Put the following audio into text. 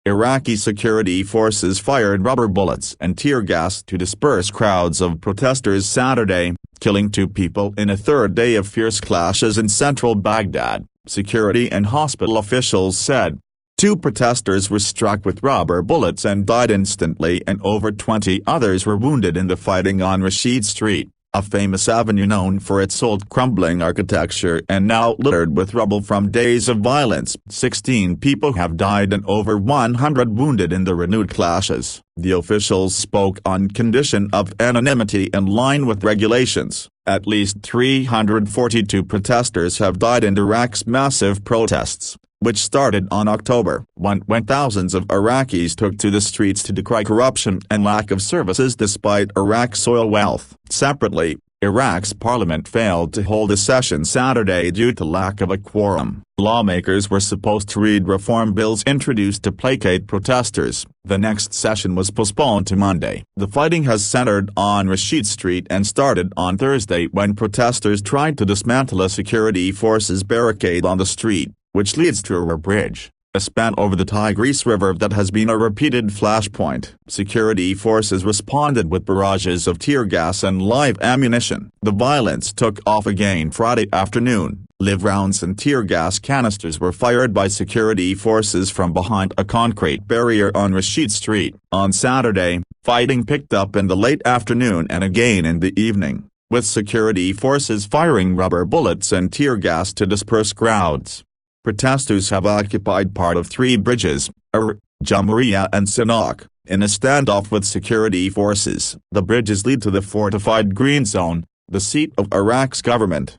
Iraqi security forces fired rubber bullets and tear gas to disperse crowds of protesters Saturday, killing 2 people in a third day of fierce clashes in central Baghdad, security and hospital officials said. 2 protesters were struck with rubber bullets and died instantly, and over 20 others were wounded in the fighting on Rashid Street, a famous avenue known for its old crumbling architecture and now littered with rubble from days of violence. 16 people have died and over 100 wounded in the renewed clashes, the officials spoke on condition of anonymity in line with regulations. At least 342 protesters have died in Iraq's massive protests, which started on October 1 when thousands of Iraqis took to the streets to decry corruption and lack of services despite Iraq's oil wealth. Separately, Iraq's parliament failed to hold a session Saturday due to lack of a quorum. Lawmakers were supposed to read reform bills introduced to placate protesters. The next session was postponed to Monday. The fighting has centered on Rashid Street and started on Thursday when protesters tried to dismantle a security forces barricade on the street, which leads to a bridge, a span over the Tigris River that has been a repeated flashpoint. Security forces responded with barrages of tear gas and live ammunition. The violence took off again Friday afternoon. Live rounds and tear gas canisters were fired by security forces from behind a concrete barrier on Rashid Street. On Saturday, fighting picked up in the late afternoon and again in the evening, with security forces firing rubber bullets and tear gas to disperse crowds. Protesters have occupied part of 3 bridges, Jamhuriya and Sinaq, in a standoff with security forces. The bridges lead to the fortified Green Zone, the seat of Iraq's government.